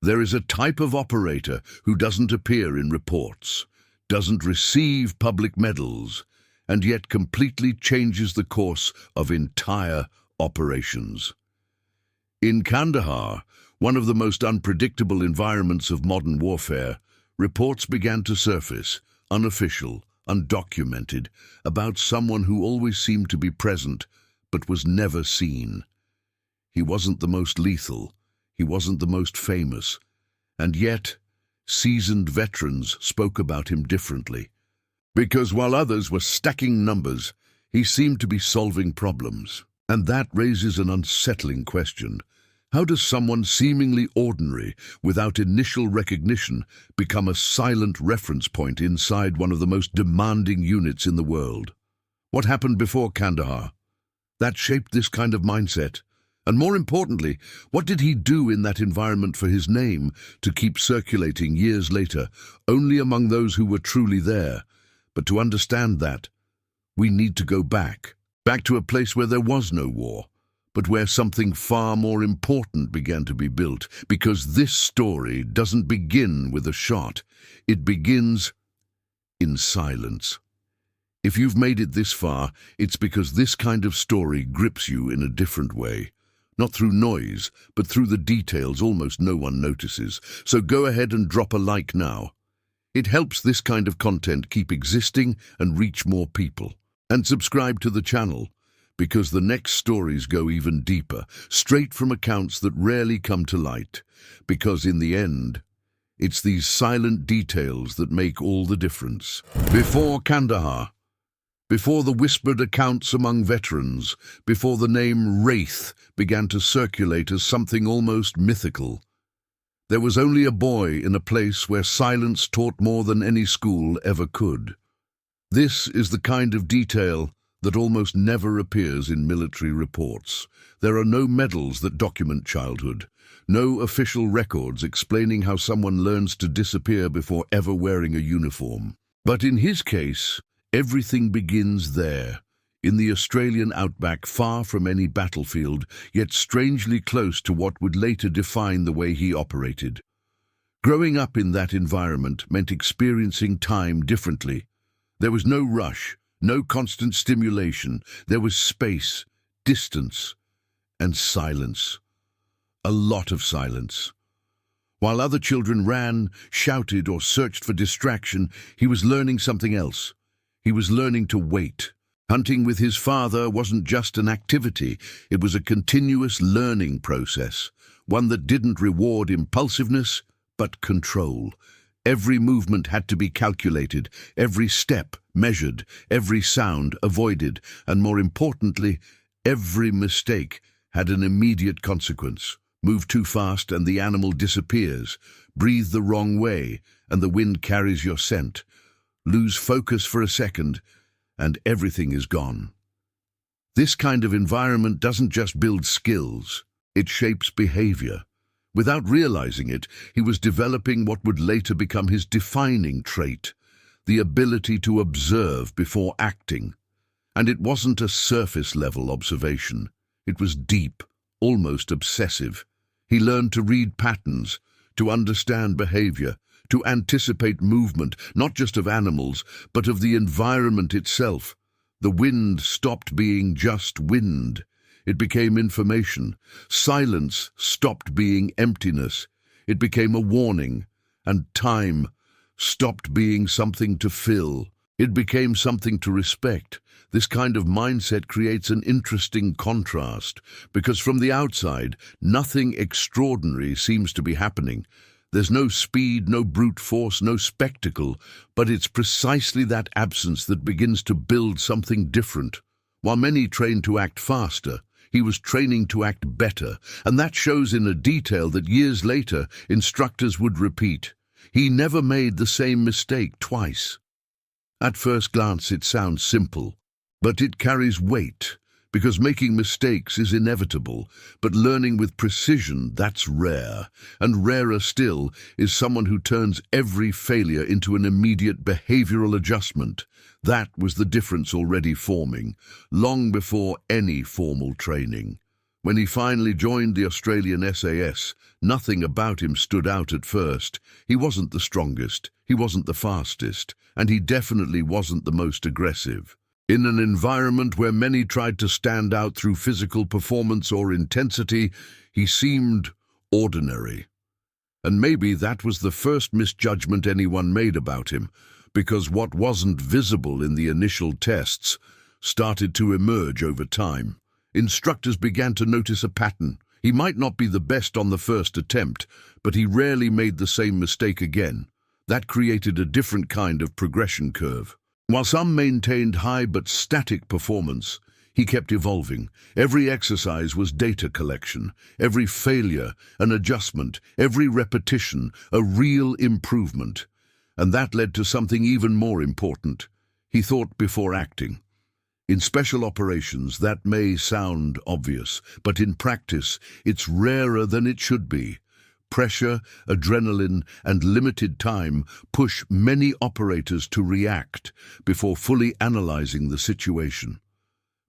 There is a type of operator who doesn't appear in reports, doesn't receive public medals, and yet completely changes the course of entire operations. In Kandahar, one of the most unpredictable environments of modern warfare, reports began to surface, unofficial, undocumented, about someone who always seemed to be present but was never seen. He wasn't the most lethal, he wasn't the most famous, and yet seasoned veterans spoke about him differently. Because while others were stacking numbers, he seemed to be solving problems. And that raises an unsettling question. How does someone seemingly ordinary, without initial recognition, become a silent reference point inside one of the most demanding units in the world? What happened before Kandahar? That shaped this kind of mindset. And more importantly, what did he do in that environment for his name to keep circulating years later, only among those who were truly there? But to understand that, we need to go back to a place where there was no war, but where something far more important began to be built, because this story doesn't begin with a shot. It begins in silence. If you've made it this far, it's because this kind of story grips you in a different way. Not through noise, but through the details almost no one notices. So go ahead and drop a like now. It helps this kind of content keep existing and reach more people. And subscribe to the channel, because the next stories go even deeper, straight from accounts that rarely come to light. Because in the end, it's these silent details that make all the difference. Before Kandahar, before the whispered accounts among veterans, before the name Wraith began to circulate as something almost mythical, there was only a boy in a place where silence taught more than any school ever could. This is the kind of detail that almost never appears in military reports. There are no medals that document childhood, no official records explaining how someone learns to disappear before ever wearing a uniform. But in his case, everything begins there, in the Australian outback, far from any battlefield, yet strangely close to what would later define the way he operated. Growing up in that environment meant experiencing time differently. There was no rush, no constant stimulation. There was space, distance, and silence. A lot of silence. While other children ran, shouted, or searched for distraction, he was learning something else. He was learning to wait. Hunting with his father wasn't just an activity, it was a continuous learning process, one that didn't reward impulsiveness, but control. Every movement had to be calculated, every step measured, every sound avoided, and more importantly, every mistake had an immediate consequence. Move too fast and the animal disappears. Breathe the wrong way and the wind carries your scent. Lose focus for a second and everything is gone. This kind of environment doesn't just build skills, it shapes behavior. Without realizing it, he was developing what would later become his defining trait, the ability to observe before acting. And it wasn't a surface-level observation. It was deep, almost obsessive. He learned to read patterns, to understand behavior, to anticipate movement, not just of animals, but of the environment itself. The wind stopped being just wind. It became information. Silence stopped being emptiness. It became a warning. And time stopped being something to fill. It became something to respect. This kind of mindset creates an interesting contrast, because from the outside, nothing extraordinary seems to be happening. There's no speed, no brute force, no spectacle, but it's precisely that absence that begins to build something different. While many train to act faster, he was training to act better, and that shows in a detail that years later instructors would repeat. He never made the same mistake twice. At first glance it sounds simple, but it carries weight, because making mistakes is inevitable, but learning with precision, that's rare. And rarer still is someone who turns every failure into an immediate behavioral adjustment. That was the difference already forming, long before any formal training. When he finally joined the Australian SAS, nothing about him stood out at first. He wasn't the strongest, he wasn't the fastest, and he definitely wasn't the most aggressive. In an environment where many tried to stand out through physical performance or intensity, he seemed ordinary. And maybe that was the first misjudgment anyone made about him, because what wasn't visible in the initial tests started to emerge over time. Instructors began to notice a pattern. He might not be the best on the first attempt, but he rarely made the same mistake again. That created a different kind of progression curve. While some maintained high but static performance, he kept evolving. Every exercise was data collection, every failure an adjustment, every repetition a real improvement. And that led to something even more important. He thought before acting. In special operations, that may sound obvious, but in practice, it's rarer than it should be. Pressure, adrenaline, and limited time push many operators to react before fully analyzing the situation.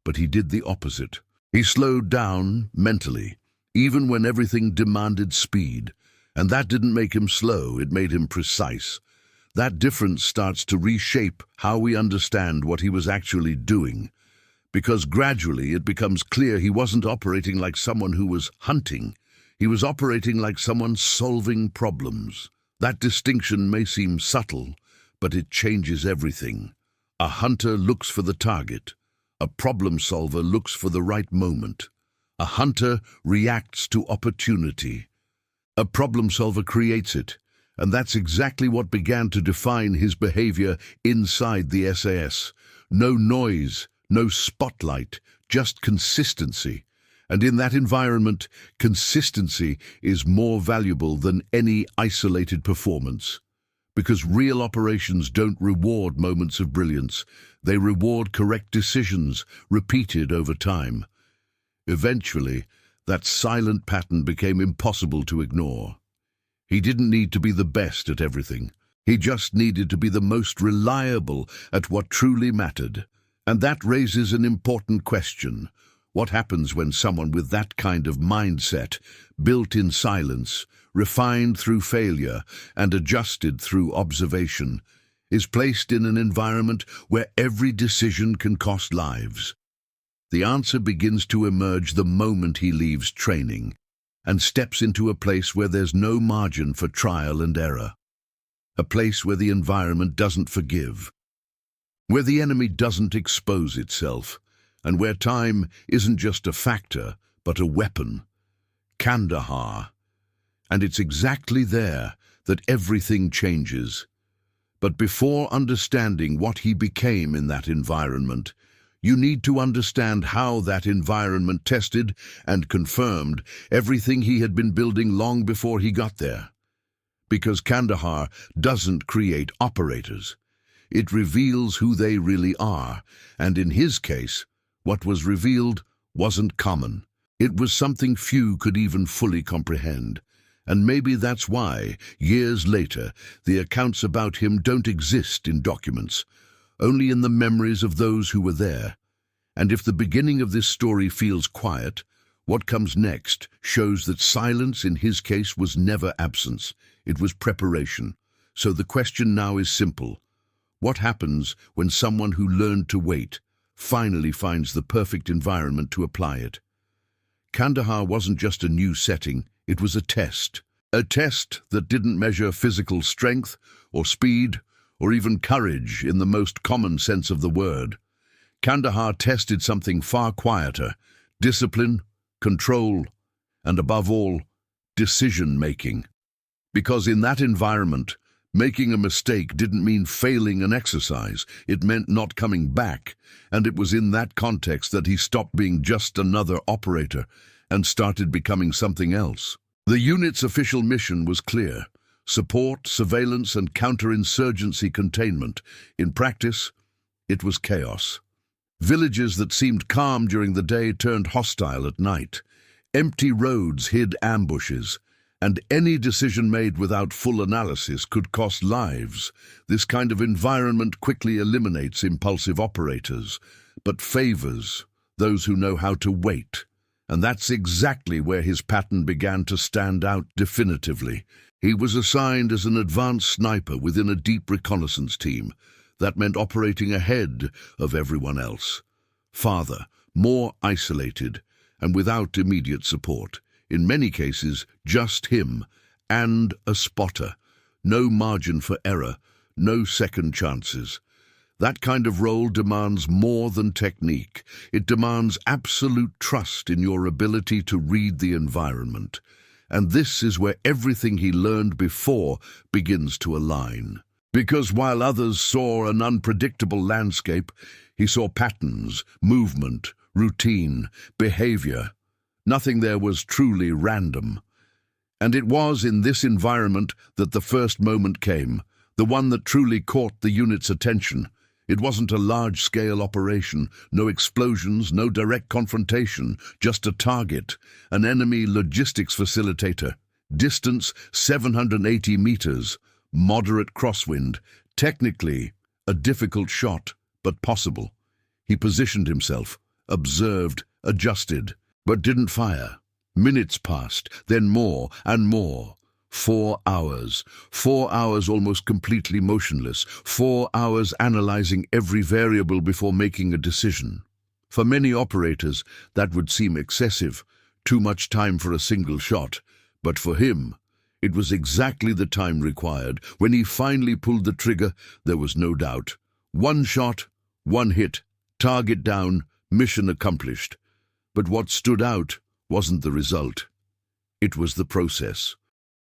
But he did the opposite. He slowed down mentally, even when everything demanded speed. And that didn't make him slow, it made him precise. That difference starts to reshape how we understand what he was actually doing, because gradually it becomes clear he wasn't operating like someone who was hunting. He was operating like someone solving problems. That distinction may seem subtle, but it changes everything. A hunter looks for the target. A problem solver looks for the right moment. A hunter reacts to opportunity. A problem solver creates it. And that's exactly what began to define his behavior inside the SAS. No noise, no spotlight, just consistency. And in that environment, consistency is more valuable than any isolated performance. Because real operations don't reward moments of brilliance. They reward correct decisions, repeated over time. Eventually, that silent pattern became impossible to ignore. He didn't need to be the best at everything. He just needed to be the most reliable at what truly mattered. And that raises an important question. What happens when someone with that kind of mindset, built in silence, refined through failure, and adjusted through observation, is placed in an environment where every decision can cost lives? The answer begins to emerge the moment he leaves training and steps into a place where there's no margin for trial and error. A place where the environment doesn't forgive, where the enemy doesn't expose itself, and where time isn't just a factor, but a weapon. Kandahar. And it's exactly there that everything changes. But before understanding what he became in that environment, you need to understand how that environment tested and confirmed everything he had been building long before he got there. Because Kandahar doesn't create operators. It reveals who they really are, and in his case, what was revealed wasn't common. It was something few could even fully comprehend. And maybe that's why, years later, the accounts about him don't exist in documents, only in the memories of those who were there. And if the beginning of this story feels quiet, what comes next shows that silence in his case was never absence, it was preparation. So the question now is simple. What happens when someone who learned to wait finally finds the perfect environment to apply it? Kandahar wasn't just a new setting, it was a test. A test that didn't measure physical strength or speed or even courage in the most common sense of the word. Kandahar tested something far quieter: discipline, control, and above all, decision-making. Because in that environment, making a mistake didn't mean failing an exercise, it meant not coming back, and it was in that context that he stopped being just another operator and started becoming something else. The unit's official mission was clear: support, surveillance, and counterinsurgency containment. In practice, it was chaos. Villages that seemed calm during the day turned hostile at night. Empty roads hid ambushes, and any decision made without full analysis could cost lives. This kind of environment quickly eliminates impulsive operators, but favors those who know how to wait. And that's exactly where his pattern began to stand out definitively. He was assigned as an advanced sniper within a deep reconnaissance team. That meant operating ahead of everyone else. Farther, more isolated, and without immediate support. In many cases, just him and a spotter. No margin for error, no second chances. That kind of role demands more than technique. It demands absolute trust in your ability to read the environment. And this is where everything he learned before begins to align. Because while others saw an unpredictable landscape, he saw patterns, movement, routine, behavior. Nothing there was truly random. And it was in this environment that the first moment came, the one that truly caught the unit's attention. It wasn't a large-scale operation, no explosions, no direct confrontation, just a target, an enemy logistics facilitator. Distance 780 meters, moderate crosswind, technically a difficult shot, but possible. He positioned himself, observed, adjusted, but didn't fire. Minutes passed, then more and more. 4 hours. 4 hours almost completely motionless. 4 hours analyzing every variable before making a decision. For many operators, that would seem excessive, too much time for a single shot. But for him, it was exactly the time required. When he finally pulled the trigger, there was no doubt. One shot, one hit, target down, mission accomplished. But what stood out wasn't the result. It was the process.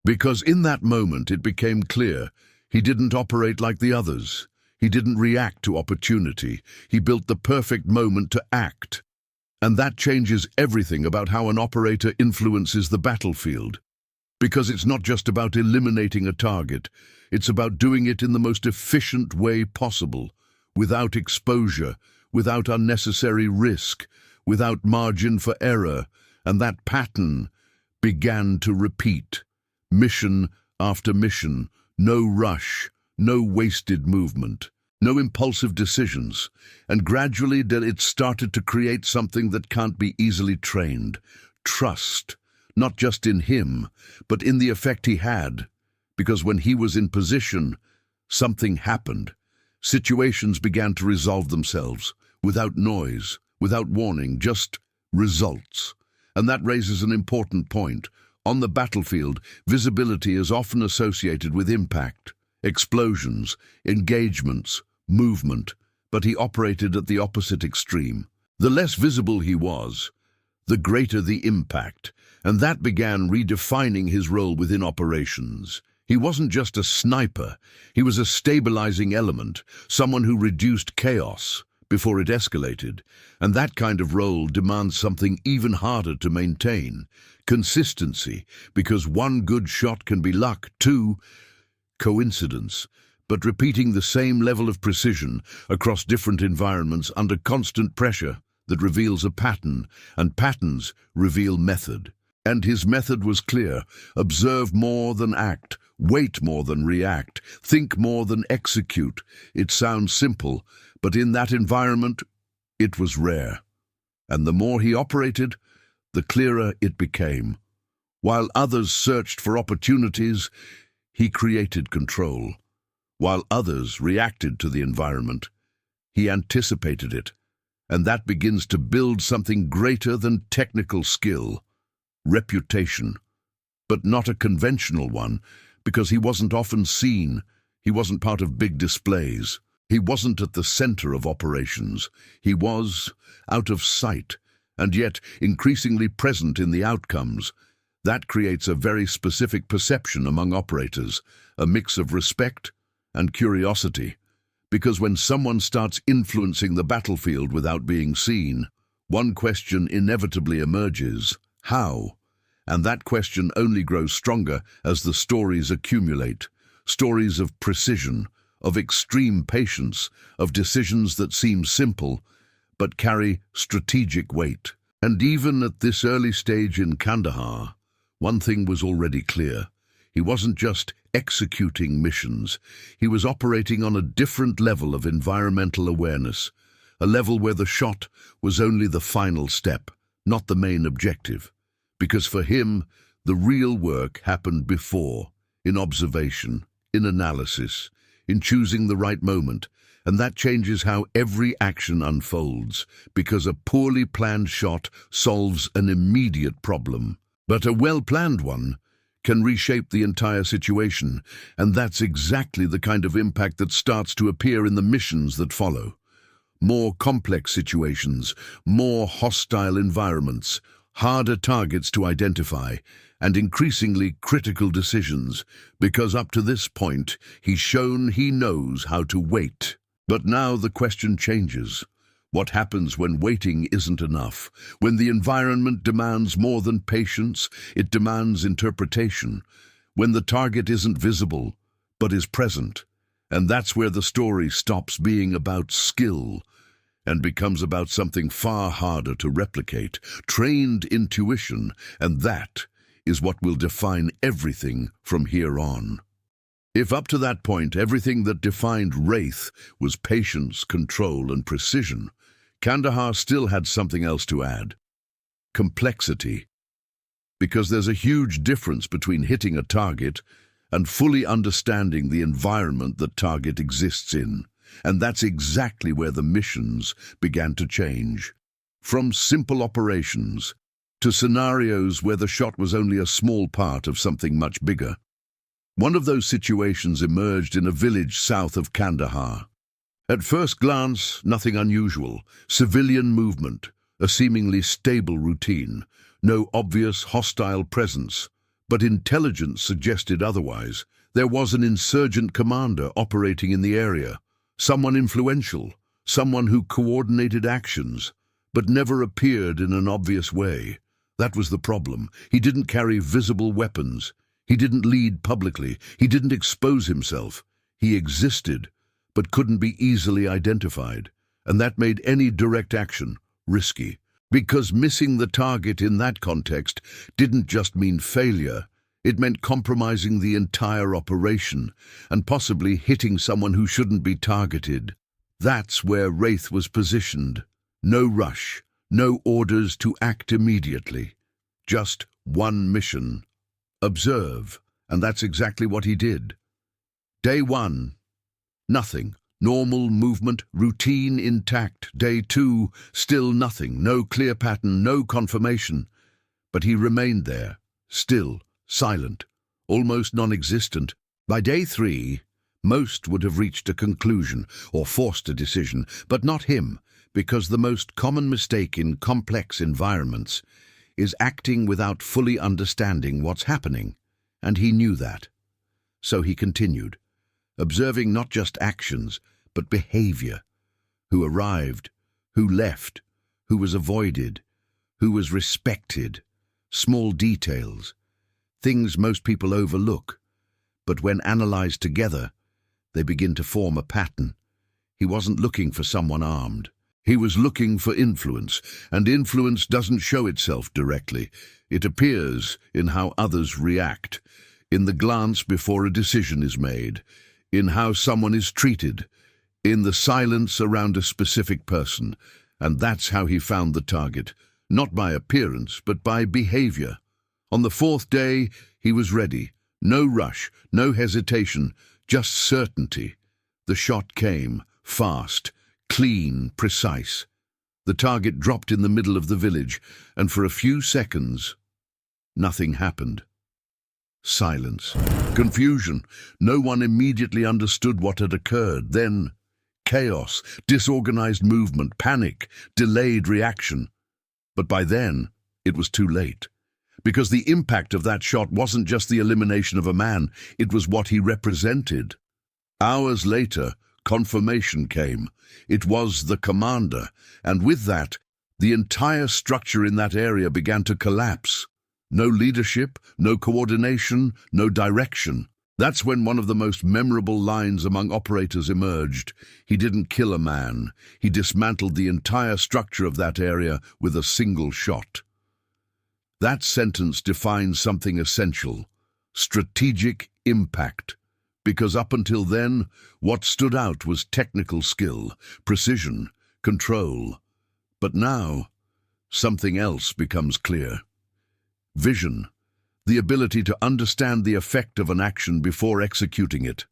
Because in that moment it became clear he didn't operate like the others. He didn't react to opportunity. He built the perfect moment to act. And that changes everything about how an operator influences the battlefield. Because it's not just about eliminating a target. It's about doing it in the most efficient way possible, without exposure, without unnecessary risk, without margin for error. And that pattern began to repeat. Mission after mission, no rush, no wasted movement, no impulsive decisions, and gradually it started to create something that can't be easily trained. Trust, not just in him, but in the effect he had, because when he was in position, something happened. Situations began to resolve themselves, without noise, without warning, just results. And that raises an important point. On the battlefield, visibility is often associated with impact, explosions, engagements, movement, but he operated at the opposite extreme. The less visible he was, the greater the impact, and that began redefining his role within operations. He wasn't just a sniper, he was a stabilizing element, someone who reduced chaos before it escalated, and that kind of role demands something even harder to maintain. Consistency, because one good shot can be luck, 2, coincidence, but repeating the same level of precision across different environments under constant pressure that reveals a pattern, and patterns reveal method. And his method was clear: observe more than act, wait more than react, think more than execute. It sounds simple, but in that environment, it was rare. And the more he operated, the clearer it became. While others searched for opportunities, he created control. While others reacted to the environment, he anticipated it. And that begins to build something greater than technical skill: reputation. But not a conventional one, because he wasn't often seen. He wasn't part of big displays. He wasn't at the center of operations. He was out of sight, and yet increasingly present in the outcomes. That creates a very specific perception among operators, a mix of respect and curiosity. Because when someone starts influencing the battlefield without being seen, one question inevitably emerges: how? And that question only grows stronger as the stories accumulate. Stories of precision, of extreme patience, of decisions that seem simple, but carry strategic weight. And even at this early stage in Kandahar, one thing was already clear. He wasn't just executing missions. He was operating on a different level of environmental awareness, a level where the shot was only the final step, not the main objective. Because for him, the real work happened before, in observation, in analysis, in choosing the right moment, and that changes how every action unfolds, because a poorly planned shot solves an immediate problem. But a well-planned one can reshape the entire situation, and that's exactly the kind of impact that starts to appear in the missions that follow. More complex situations, more hostile environments, harder targets to identify, and increasingly critical decisions, because up to this point, he's shown he knows how to wait. But now the question changes. What happens when waiting isn't enough? When the environment demands more than patience, it demands interpretation. When the target isn't visible, but is present. And that's where the story stops being about skill and becomes about something far harder to replicate, trained intuition, and that is what will define everything from here on. If up to that point everything that defined Wraith was patience, control, and precision, Kandahar still had something else to add: complexity. Because there's a huge difference between hitting a target and fully understanding the environment that target exists in. And that's exactly where the missions began to change. From simple operations to scenarios where the shot was only a small part of something much bigger. One of those situations emerged in a village south of Kandahar. At first glance, nothing unusual. Civilian movement, a seemingly stable routine, no obvious hostile presence. But intelligence suggested otherwise. There was an insurgent commander operating in the area. Someone influential, someone who coordinated actions, but never appeared in an obvious way. That was the problem. He didn't carry visible weapons. He didn't lead publicly. He didn't expose himself. He existed, but couldn't be easily identified. And that made any direct action risky. Because missing the target in that context didn't just mean failure. It meant compromising the entire operation and possibly hitting someone who shouldn't be targeted. That's where Wraith was positioned. No rush, no orders to act immediately. Just one mission: observe, and that's exactly what he did. Day 1, nothing. Normal movement, routine intact. Day 2, still nothing, no clear pattern, no confirmation. But he remained there, still, silent, almost non-existent. By day 3, most would have reached a conclusion or forced a decision, but not him, because the most common mistake in complex environments is acting without fully understanding what's happening, and he knew that. So he continued, observing not just actions, but behavior. Who arrived, who left, who was avoided, who was respected. Small details, things most people overlook, but when analyzed together, they begin to form a pattern. He wasn't looking for someone armed. He was looking for influence, and influence doesn't show itself directly. It appears in how others react, in the glance before a decision is made, in how someone is treated, in the silence around a specific person. And that's how he found the target, not by appearance, but by behavior. On the 4th day, he was ready. No rush, no hesitation, just certainty. The shot came, fast, clean, precise. The target dropped in the middle of the village, and for a few seconds, nothing happened. Silence. Confusion. No one immediately understood what had occurred. Then, chaos, disorganized movement, panic, delayed reaction. But by then, it was too late. Because the impact of that shot wasn't just the elimination of a man, it was what he represented. Hours later, confirmation came. It was the commander, and with that, the entire structure in that area began to collapse. No leadership, no coordination, no direction. That's when one of the most memorable lines among operators emerged. He didn't kill a man. He dismantled the entire structure of that area with a single shot. That sentence defines something essential: strategic impact. Because up until then, what stood out was technical skill, precision, control. But now, something else becomes clear. Vision, the ability to understand the effect of an action before executing it.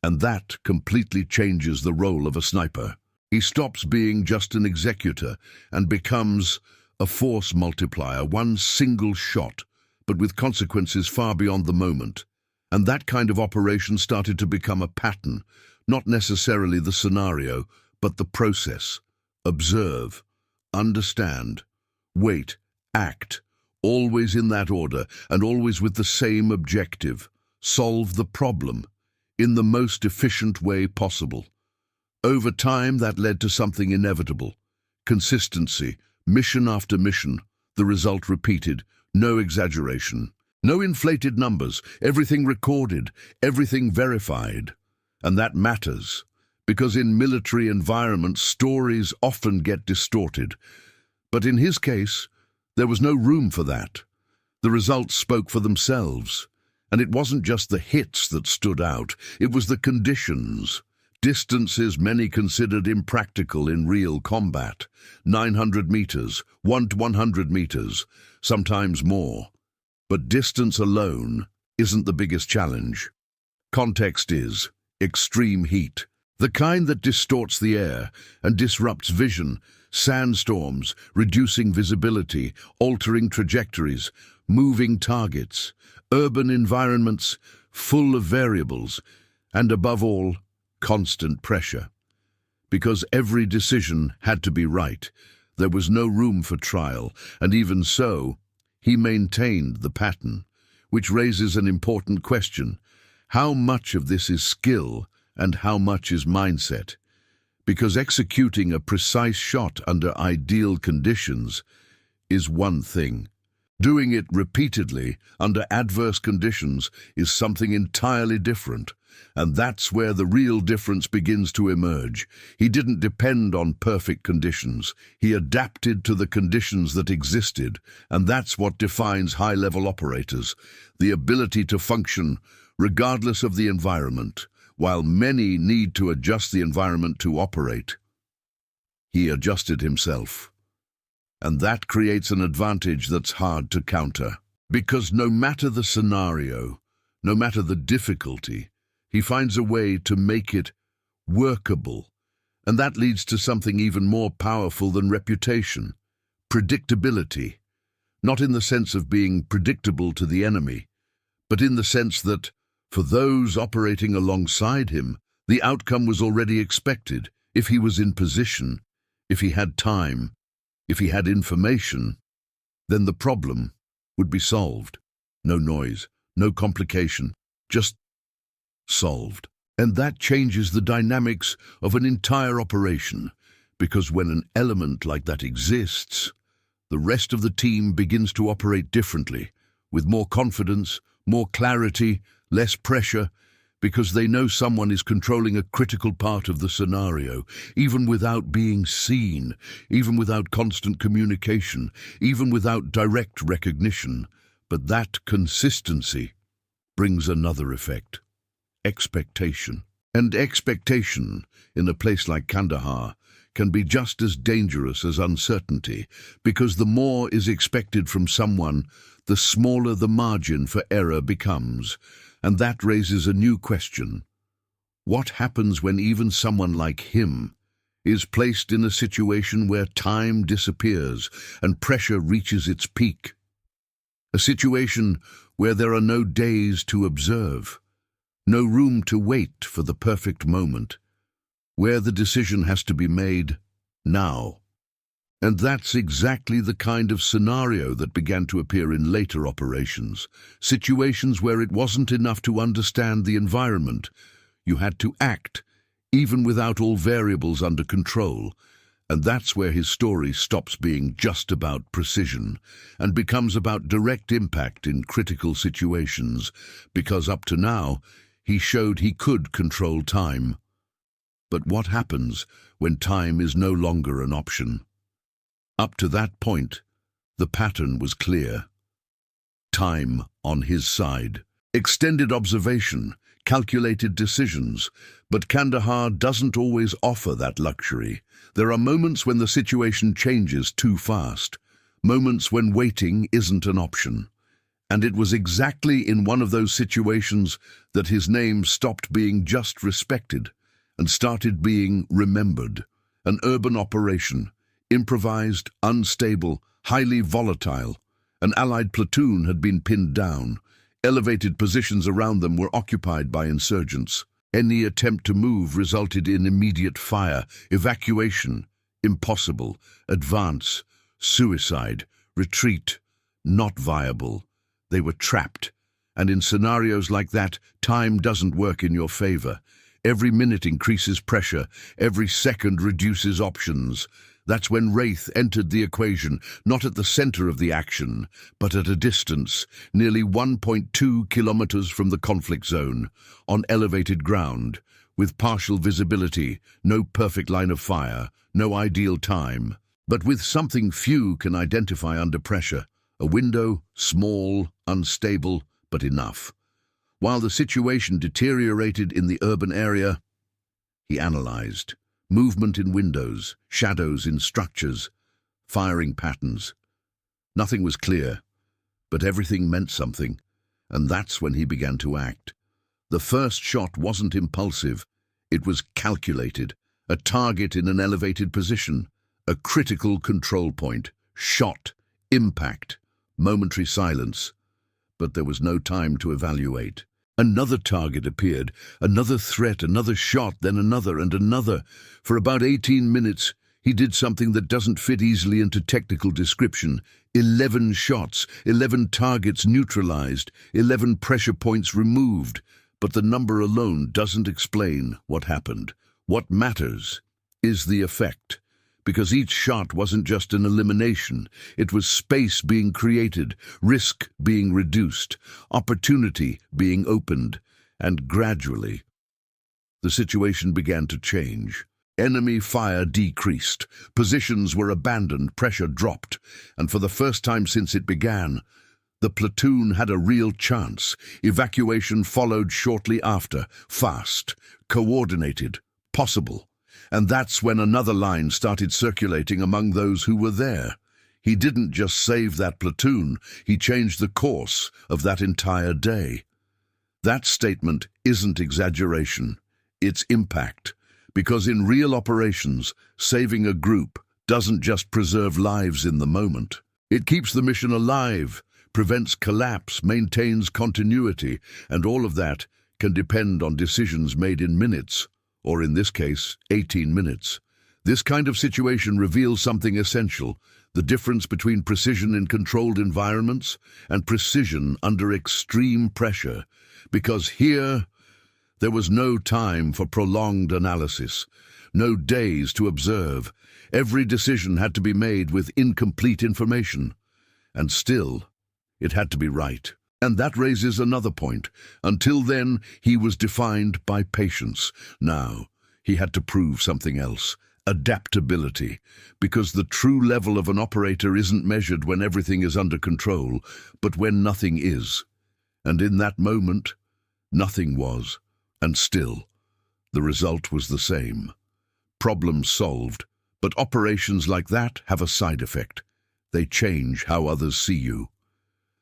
And that completely changes the role of a sniper. He stops being just an executor and becomes a force multiplier, one single shot, but with consequences far beyond the moment. And that kind of operation started to become a pattern, not necessarily the scenario, but the process. Observe, understand, wait, act, always in that order and always with the same objective: solve the problem in the most efficient way possible. Over time, that led to something inevitable: consistency, mission after mission, the result repeated, no exaggeration, no inflated numbers, everything recorded, everything verified. And that matters, because in military environments, stories often get distorted. But in his case, there was no room for that. The results spoke for themselves. And it wasn't just the hits that stood out, it was the conditions. Distances many considered impractical in real combat. 900 meters, 100 meters, sometimes more. But distance alone isn't the biggest challenge. Context is extreme heat, the kind that distorts the air and disrupts vision, sandstorms, reducing visibility, altering trajectories, moving targets, urban environments full of variables, and above all, constant pressure. Because every decision had to be right, there was no room for trial, and even so, he maintained the pattern, which raises an important question: how much of this is skill and how much is mindset? Because executing a precise shot under ideal conditions is one thing. Doing it repeatedly under adverse conditions is something entirely different. And that's where the real difference begins to emerge. He didn't depend on perfect conditions. He adapted to the conditions that existed, and that's what defines high-level operators: the ability to function regardless of the environment. While many need to adjust the environment to operate, he adjusted himself. And that creates an advantage that's hard to counter. Because no matter the scenario, no matter the difficulty, he finds a way to make it workable. And that leads to something even more powerful than reputation: predictability. Not in the sense of being predictable to the enemy, but in the sense that, for those operating alongside him, the outcome was already expected. If he was in position, if he had time, if he had information, then the problem would be solved. No noise, no complication, just solved. And that changes the dynamics of an entire operation, because when an element like that exists, the rest of the team begins to operate differently, with more confidence, more clarity, less pressure, because they know someone is controlling a critical part of the scenario, even without being seen, even without constant communication, even without direct recognition. But that consistency brings another effect: expectation. And expectation, in a place like Kandahar, can be just as dangerous as uncertainty, because the more is expected from someone, the smaller the margin for error becomes. And that raises a new question: what happens when even someone like him is placed in a situation where time disappears and pressure reaches its peak? A situation where there are no days to observe, no room to wait for the perfect moment, where the decision has to be made now. And that's exactly the kind of scenario that began to appear in later operations. Situations where it wasn't enough to understand the environment. You had to act, even without all variables under control. And that's where his story stops being just about precision and becomes about direct impact in critical situations, because up to now, he showed he could control time. But what happens when time is no longer an option? Up to that point, the pattern was clear. Time on his side. Extended observation, calculated decisions. But Kandahar doesn't always offer that luxury. There are moments when the situation changes too fast, moments when waiting isn't an option. And it was exactly in one of those situations that his name stopped being just respected and started being remembered. An urban operation, improvised, unstable, highly volatile. An Allied platoon had been pinned down. Elevated positions around them were occupied by insurgents. Any attempt to move resulted in immediate fire, evacuation, impossible, advance, suicide, retreat, not viable. They were trapped. And in scenarios like that, time doesn't work in your favor. Every minute increases pressure, every second reduces options. That's when Wraith entered the equation, not at the center of the action, but at a distance, nearly 1.2 kilometers from the conflict zone, on elevated ground, with partial visibility, no perfect line of fire, no ideal time, but with something few can identify under pressure. A window, small, unstable, but enough. While the situation deteriorated in the urban area, he analyzed. Movement in windows, shadows in structures, firing patterns. Nothing was clear, but everything meant something, and that's when he began to act. The first shot wasn't impulsive, it was calculated, a target in an elevated position, a critical control point, shot, impact, momentary silence. But there was no time to evaluate. Another target appeared, another threat, another shot, then another and another. For about 18 minutes, he did something that doesn't fit easily into technical description. 11 shots, 11 targets neutralized, 11 pressure points removed. But the number alone doesn't explain what happened. What matters is the effect. Because each shot wasn't just an elimination, it was space being created, risk being reduced, opportunity being opened, and gradually, the situation began to change. Enemy fire decreased, positions were abandoned, pressure dropped, and for the first time since it began, the platoon had a real chance. Evacuation followed shortly after, fast, coordinated, possible. And that's when another line started circulating among those who were there. He didn't just save that platoon, he changed the course of that entire day. That statement isn't exaggeration, it's impact. Because in real operations, saving a group doesn't just preserve lives in the moment. It keeps the mission alive, prevents collapse, maintains continuity, and all of that can depend on decisions made in minutes. Or in this case, 18 minutes. This kind of situation reveals something essential, the difference between precision in controlled environments and precision under extreme pressure. Because here, there was no time for prolonged analysis, no days to observe. Every decision had to be made with incomplete information. And still, it had to be right. And that raises another point. Until then, he was defined by patience. Now, he had to prove something else. Adaptability. Because the true level of an operator isn't measured when everything is under control, but when nothing is. And in that moment, nothing was. And still, the result was the same. Problem solved. But operations like that have a side effect. They change how others see you.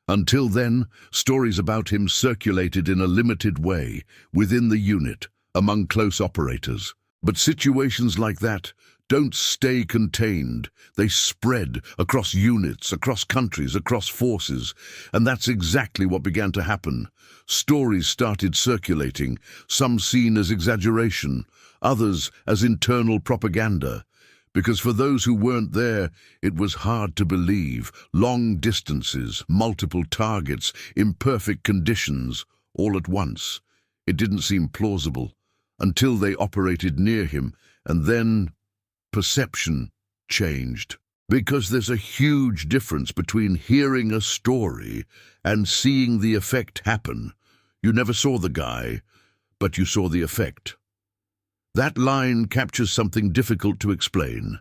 Until then, stories about him circulated in a limited way, within the unit, among close operators. But situations like that don't stay contained. They spread across units, across countries, across forces. And that's exactly what began to happen. Stories started circulating, some seen as exaggeration, others as internal propaganda. Because for those who weren't there, it was hard to believe. Long distances, multiple targets, imperfect conditions, all at once. It didn't seem plausible, until they operated near him, and then perception changed. Because there's a huge difference between hearing a story and seeing the effect happen. You never saw the guy, but you saw the effect. That line captures something difficult to explain.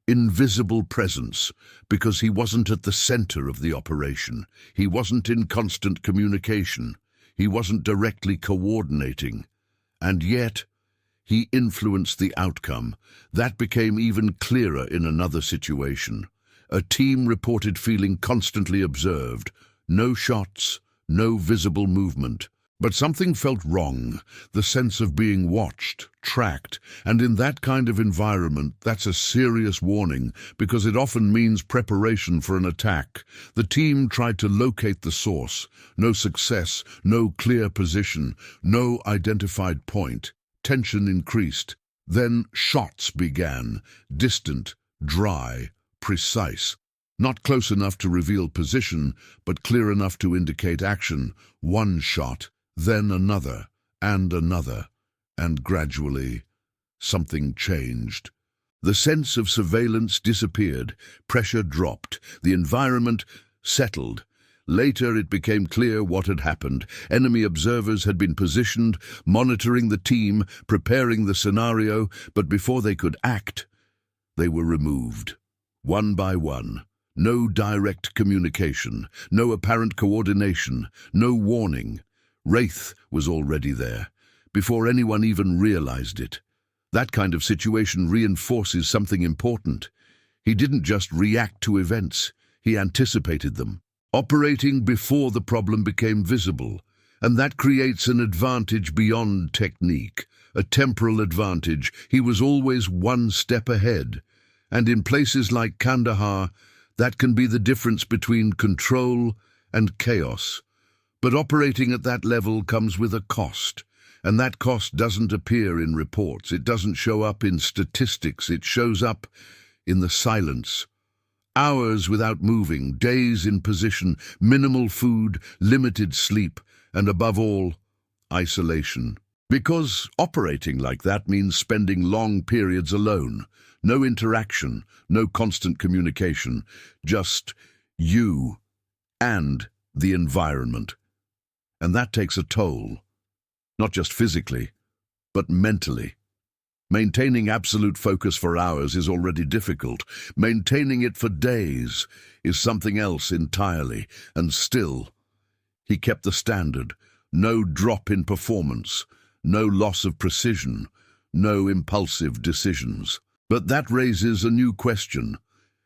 Invisible presence, because he wasn't at the center of the operation. He wasn't in constant communication. He wasn't directly coordinating. And yet, he influenced the outcome. That became even clearer in another situation. A team reported feeling constantly observed. No shots, no visible movement. But something felt wrong, the sense of being watched, tracked, and in that kind of environment, that's a serious warning because it often means preparation for an attack. The team tried to locate the source. No success, no clear position, no identified point. Tension increased. Then shots began, distant, dry, precise. Not close enough to reveal position, but clear enough to indicate action. One shot, then another, and gradually something changed. The sense of surveillance disappeared, pressure dropped, the environment settled. Later it became clear what had happened. Enemy observers had been positioned, monitoring the team, preparing the scenario, but before they could act, they were removed, one by one. No direct communication, no apparent coordination, no warning. Wraith was already there, before anyone even realized it. That kind of situation reinforces something important. He didn't just react to events, he anticipated them, operating before the problem became visible. And that creates an advantage beyond technique, a temporal advantage. He was always one step ahead. And in places like Kandahar, that can be the difference between control and chaos. But operating at that level comes with a cost, and that cost doesn't appear in reports. It doesn't show up in statistics. It shows up in the silence. Hours without moving, days in position, minimal food, limited sleep, and above all, isolation. Because operating like that means spending long periods alone. No interaction, no constant communication, just you and the environment. And that takes a toll, not just physically, but mentally. Maintaining absolute focus for hours is already difficult. Maintaining it for days is something else entirely. And still, he kept the standard. No drop in performance, no loss of precision, no impulsive decisions. But that raises a new question.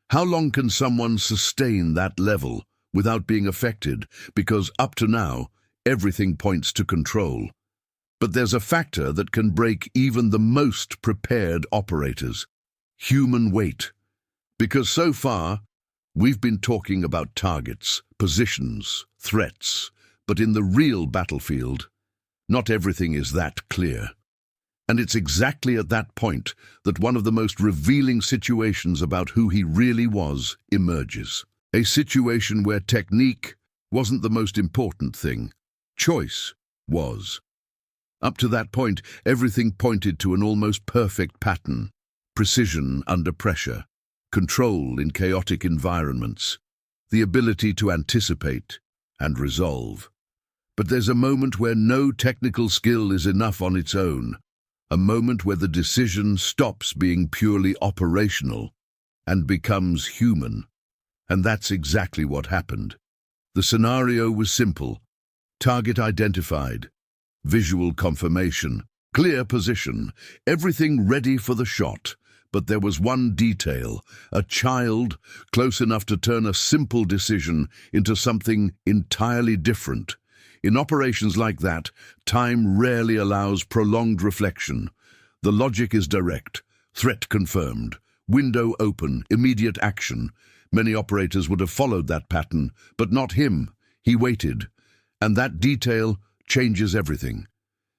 How long can someone sustain that level without being affected? Because up to now, everything points to control. But there's a factor that can break even the most prepared operators: human weight. Because so far, we've been talking about targets, positions, threats, but in the real battlefield, not everything is that clear. And it's exactly at that point that one of the most revealing situations about who he really was emerges. A situation where technique wasn't the most important thing. Choice was. Up to that point, everything pointed to an almost perfect pattern: precision under pressure, control in chaotic environments, the ability to anticipate and resolve. But there's a moment where no technical skill is enough on its own, a moment where the decision stops being purely operational and becomes human. And that's exactly what happened. The scenario was simple: target identified, visual confirmation, clear position, everything ready for the shot. But there was one detail: a child close enough to turn a simple decision into something entirely different. In operations like that, time rarely allows prolonged reflection. The logic is direct: threat confirmed, window open, immediate action. Many operators would have followed that pattern, but not him. He waited. And that detail changes everything.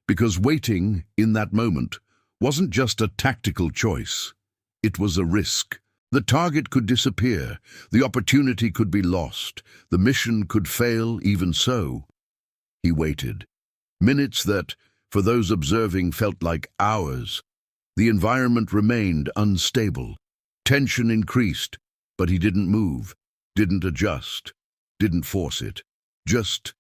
Because waiting in that moment wasn't just a tactical choice. It was a risk. The target could disappear. The opportunity could be lost. The mission could fail. Even so, he waited. Minutes that, for those observing, felt like hours. The environment remained unstable. Tension increased, but he didn't move, didn't adjust, didn't force it. Just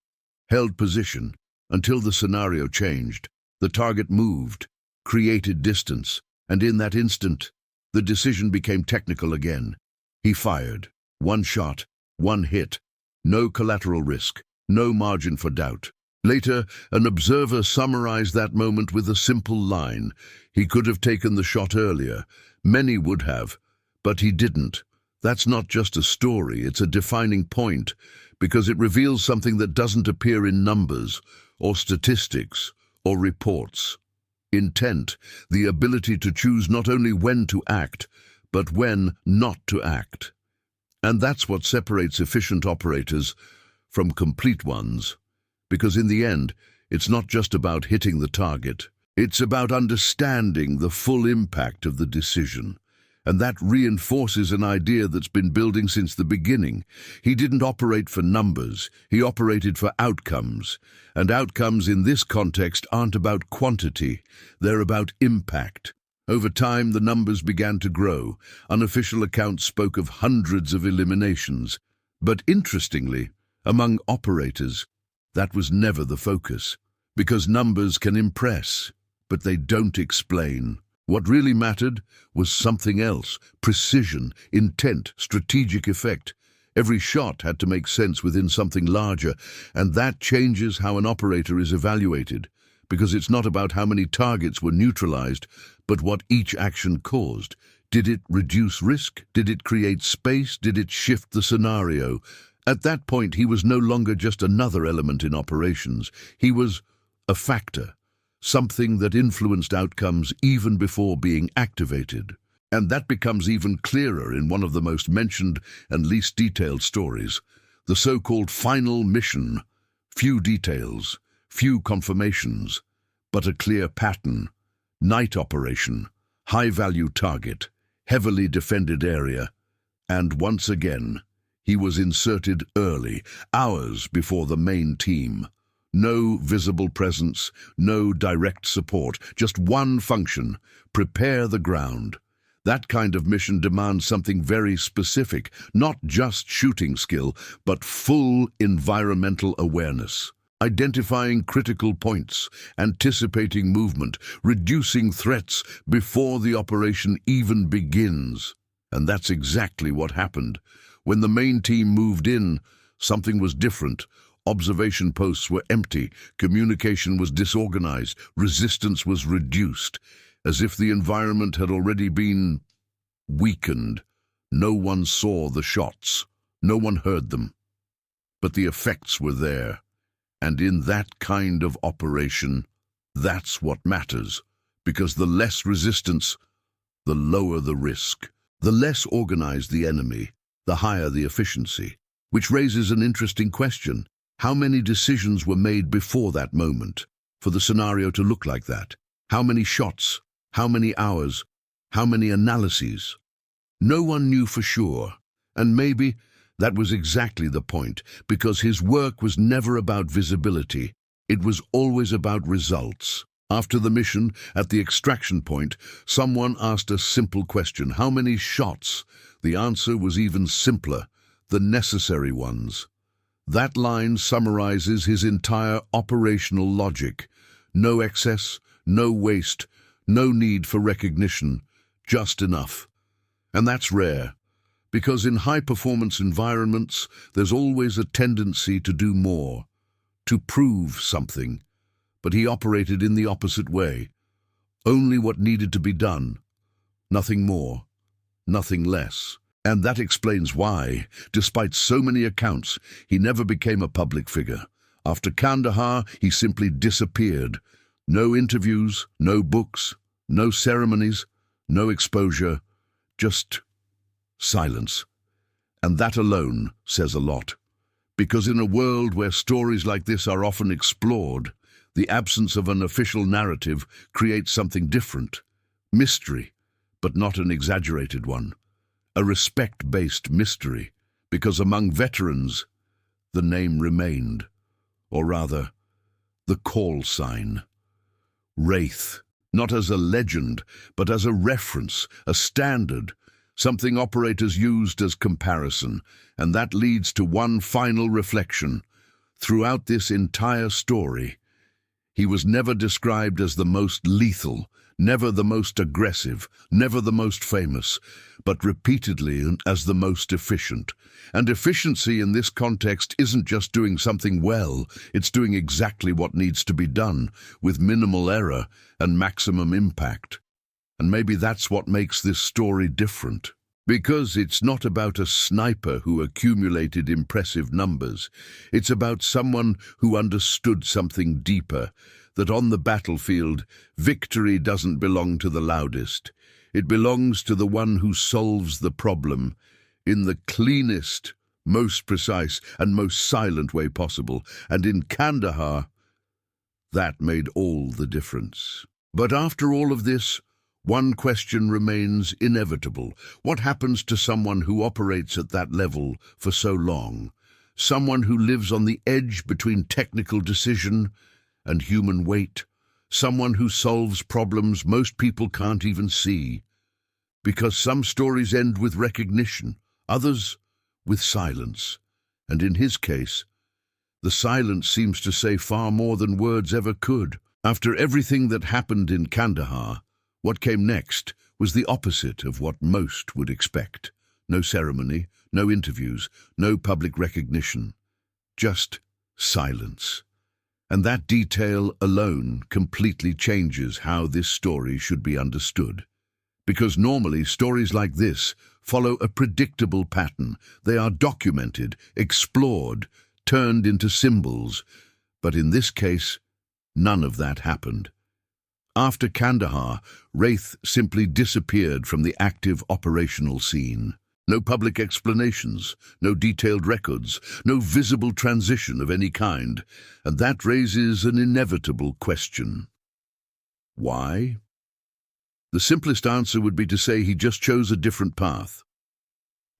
held position until the scenario changed. The target moved, created distance, and in that instant, the decision became technical again. He fired. One shot, one hit. No collateral risk, no margin for doubt. Later, an observer summarized that moment with a simple line: he could have taken the shot earlier. Many would have, but he didn't. That's not just a story, it's a defining point, because it reveals something that doesn't appear in numbers, or statistics, or reports. Intent, the ability to choose not only when to act, but when not to act. And that's what separates efficient operators from complete ones, because in the end, it's not just about hitting the target. It's about understanding the full impact of the decision. And that reinforces an idea that's been building since the beginning. He didn't operate for numbers, he operated for outcomes. And outcomes in this context aren't about quantity, they're about impact. Over time, the numbers began to grow. Unofficial accounts spoke of hundreds of eliminations. But interestingly, among operators, that was never the focus. Because numbers can impress, but they don't explain. What really mattered was something else: precision, intent, strategic effect. Every shot had to make sense within something larger, and that changes how an operator is evaluated, because it's not about how many targets were neutralized, but what each action caused. Did it reduce risk? Did it create space? Did it shift the scenario? At that point, he was no longer just another element in operations. He was a factor. Something that influenced outcomes even before being activated. And that becomes even clearer in one of the most mentioned and least detailed stories, the so-called final mission. Few details, few confirmations, but a clear pattern. Night operation, high-value target, heavily defended area, and once again, he was inserted early, hours before the main team. No visible presence, no direct support, just one function: prepare the ground. That kind of mission demands something very specific, not just shooting skill, but full environmental awareness. Identifying critical points, anticipating movement, reducing threats before the operation even begins. And that's exactly what happened. When the main team moved in, something was different. Observation posts were empty, communication was disorganized, resistance was reduced, as if the environment had already been weakened. No one saw the shots, no one heard them, but the effects were there. And in that kind of operation, that's what matters, because the less resistance, the lower the risk. The less organized the enemy, the higher the efficiency, which raises an interesting question. How many decisions were made before that moment for the scenario to look like that? How many shots? How many hours? How many analyses? No one knew for sure, and maybe that was exactly the point, because his work was never about visibility. It was always about results. After the mission, at the extraction point, someone asked a simple question: how many shots? The answer was even simpler: the necessary ones. That line summarizes his entire operational logic. No excess, no waste, no need for recognition, just enough. And that's rare, because in high-performance environments, there's always a tendency to do more, to prove something. But he operated in the opposite way. Only what needed to be done. Nothing more, nothing less. And that explains why, despite so many accounts, he never became a public figure. After Kandahar, he simply disappeared. No interviews, no books, no ceremonies, no exposure, just silence. And that alone says a lot. Because in a world where stories like this are often explored, the absence of an official narrative creates something different. Mystery, but not an exaggerated one. A respect-based mystery, because among veterans, the name remained, or rather, the call sign. Wraith, not as a legend, but as a reference, a standard, something operators used as comparison, and that leads to one final reflection. Throughout this entire story, he was never described as the most lethal, never the most aggressive, never the most famous, but repeatedly as the most efficient. And efficiency in this context isn't just doing something well, it's doing exactly what needs to be done, with minimal error and maximum impact. And maybe that's what makes this story different. Because it's not about a sniper who accumulated impressive numbers. It's about someone who understood something deeper, that on the battlefield, victory doesn't belong to the loudest. It belongs to the one who solves the problem in the cleanest, most precise, and most silent way possible. And in Kandahar, that made all the difference. But after all of this, one question remains inevitable. What happens to someone who operates at that level for so long? Someone who lives on the edge between technical decision and human weight? Someone who solves problems most people can't even see? Because some stories end with recognition, others with silence. And in his case, the silence seems to say far more than words ever could. After everything that happened in Kandahar, what came next was the opposite of what most would expect. No ceremony, no interviews, no public recognition. Just silence. And that detail alone completely changes how this story should be understood. Because normally stories like this follow a predictable pattern. They are documented, explored, turned into symbols. But in this case, none of that happened. After Kandahar, Wraith simply disappeared from the active operational scene. No public explanations, no detailed records, no visible transition of any kind. And that raises an inevitable question. Why? The simplest answer would be to say he just chose a different path.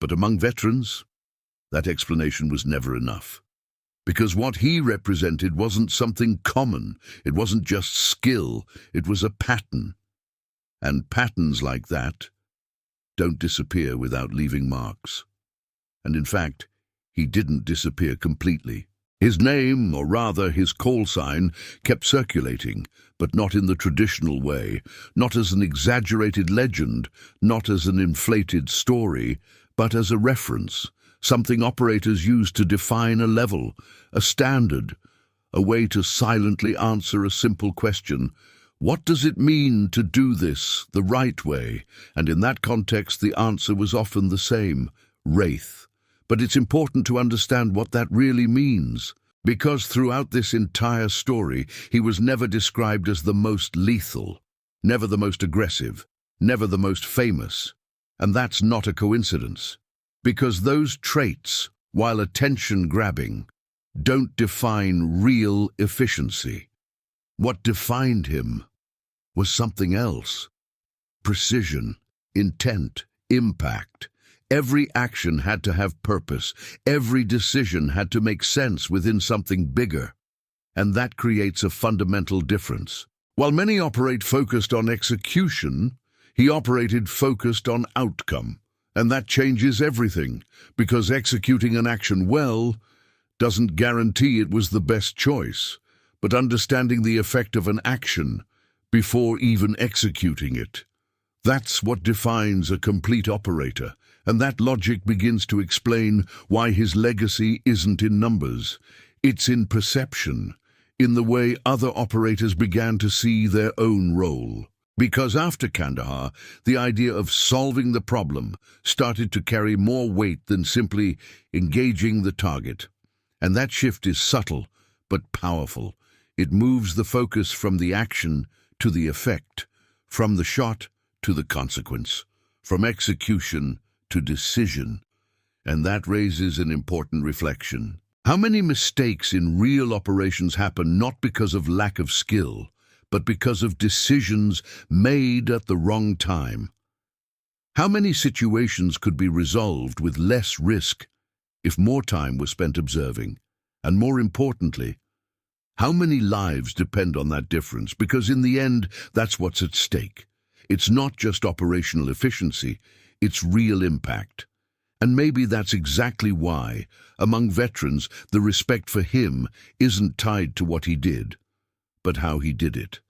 But among veterans, that explanation was never enough. Because what he represented wasn't something common. It wasn't just skill. It was a pattern. And patterns like that don't disappear without leaving marks. And in fact, he didn't disappear completely. His name, or rather his call sign, kept circulating, but not in the traditional way, not as an exaggerated legend, not as an inflated story, but as a reference. Something operators use to define a level, a standard, a way to silently answer a simple question. What does it mean to do this the right way? And in that context, the answer was often the same: Wraith. But it's important to understand what that really means, because throughout this entire story, he was never described as the most lethal, never the most aggressive, never the most famous. And that's not a coincidence. Because those traits, while attention-grabbing, don't define real efficiency. What defined him was something else: precision, intent, impact. Every action had to have purpose. Every decision had to make sense within something bigger. And that creates a fundamental difference. While many operate focused on execution, he operated focused on outcome. And that changes everything, because executing an action well doesn't guarantee it was the best choice, but understanding the effect of an action before even executing it. That's what defines a complete operator, and that logic begins to explain why his legacy isn't in numbers. It's in perception, in the way other operators began to see their own role. Because after Kandahar, the idea of solving the problem started to carry more weight than simply engaging the target. And that shift is subtle, but powerful. It moves the focus from the action to the effect, from the shot to the consequence, from execution to decision. And that raises an important reflection. How many mistakes in real operations happen not because of lack of skill, but because of decisions made at the wrong time? How many situations could be resolved with less risk if more time was spent observing? And more importantly, how many lives depend on that difference? Because in the end, that's what's at stake. It's not just operational efficiency, it's real impact. And maybe that's exactly why, among veterans, the respect for him isn't tied to what he did, but how he did it.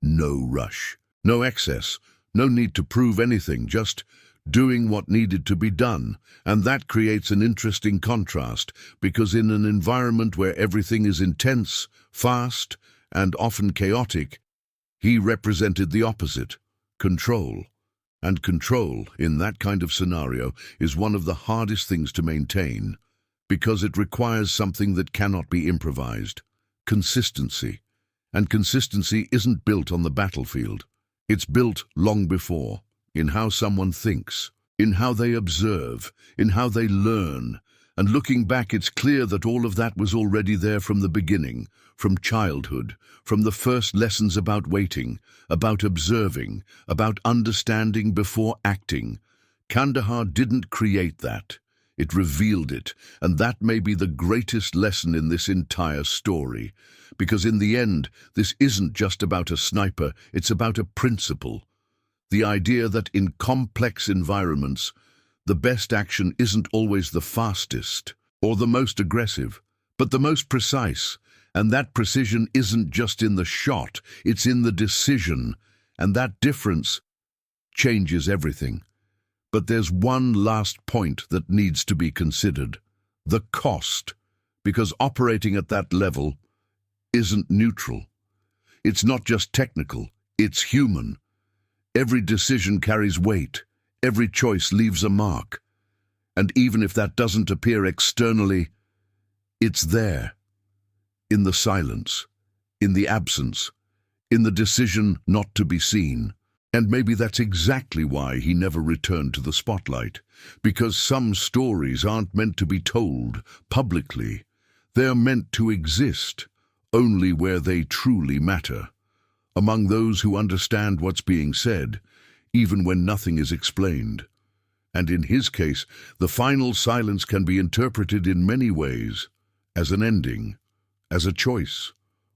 No rush, no excess, no need to prove anything, just doing what needed to be done. And that creates an interesting contrast, because in an environment where everything is intense, fast, and often chaotic, he represented the opposite: control. And control, in that kind of scenario, is one of the hardest things to maintain, because it requires something that cannot be improvised: consistency. And consistency isn't built on the battlefield. It's built long before, in how someone thinks, in how they observe, in how they learn. And looking back, it's clear that all of that was already there from the beginning, from childhood, from the first lessons about waiting, about observing, about understanding before acting. Kandahar didn't create that. It revealed it, and that may be the greatest lesson in this entire story. Because in the end, this isn't just about a sniper, it's about a principle. The idea that in complex environments, the best action isn't always the fastest or the most aggressive, but the most precise. And that precision isn't just in the shot, it's in the decision. And that difference changes everything. But there's one last point that needs to be considered: the cost. Because operating at that level isn't neutral. It's not just technical, it's human. Every decision carries weight. Every choice leaves a mark. And even if that doesn't appear externally, it's there. In the silence, in the absence, in the decision not to be seen. And maybe that's exactly why he never returned to the spotlight. Because some stories aren't meant to be told publicly. They're meant to exist only where they truly matter, among those who understand what's being said, even when nothing is explained. And in his case, the final silence can be interpreted in many ways: as an ending, as a choice,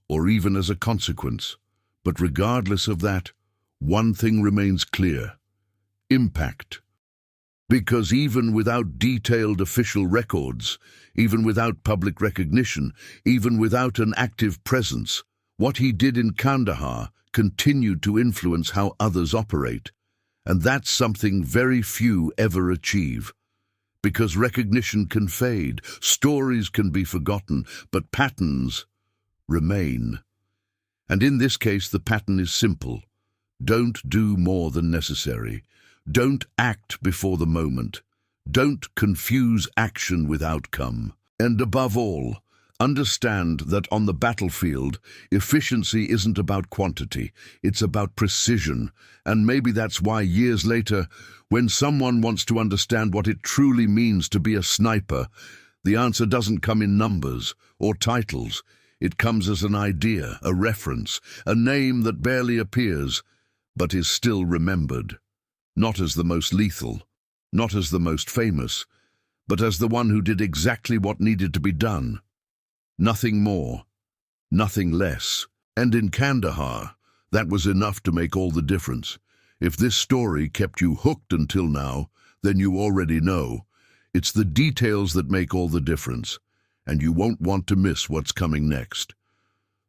or even as a consequence. But regardless of that, one thing remains clear: impact. Because even without detailed official records, even without public recognition, even without an active presence, what he did in Kandahar continued to influence how others operate. And that's something very few ever achieve. Because recognition can fade, stories can be forgotten, but patterns remain. And in this case, the pattern is simple: don't do more than necessary. Don't act before the moment. Don't confuse action with outcome. And above all, understand that on the battlefield, efficiency isn't about quantity, it's about precision. And maybe that's why years later, when someone wants to understand what it truly means to be a sniper, the answer doesn't come in numbers or titles. It comes as an idea, a reference, a name that barely appears, but is still remembered. Not as the most lethal, not as the most famous, but as the one who did exactly what needed to be done. Nothing more, nothing less. And in Kandahar, that was enough to make all the difference. If this story kept you hooked until now, then you already know. It's the details that make all the difference, and you won't want to miss what's coming next.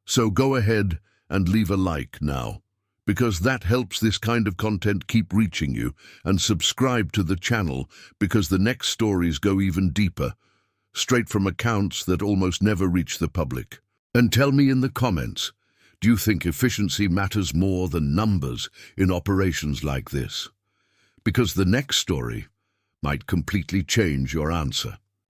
So go ahead and leave a like now, because that helps this kind of content keep reaching you, and subscribe to the channel, because the next stories go even deeper, straight from accounts that almost never reach the public. And tell me in the comments, do you think efficiency matters more than numbers in operations like this? Because the next story might completely change your answer.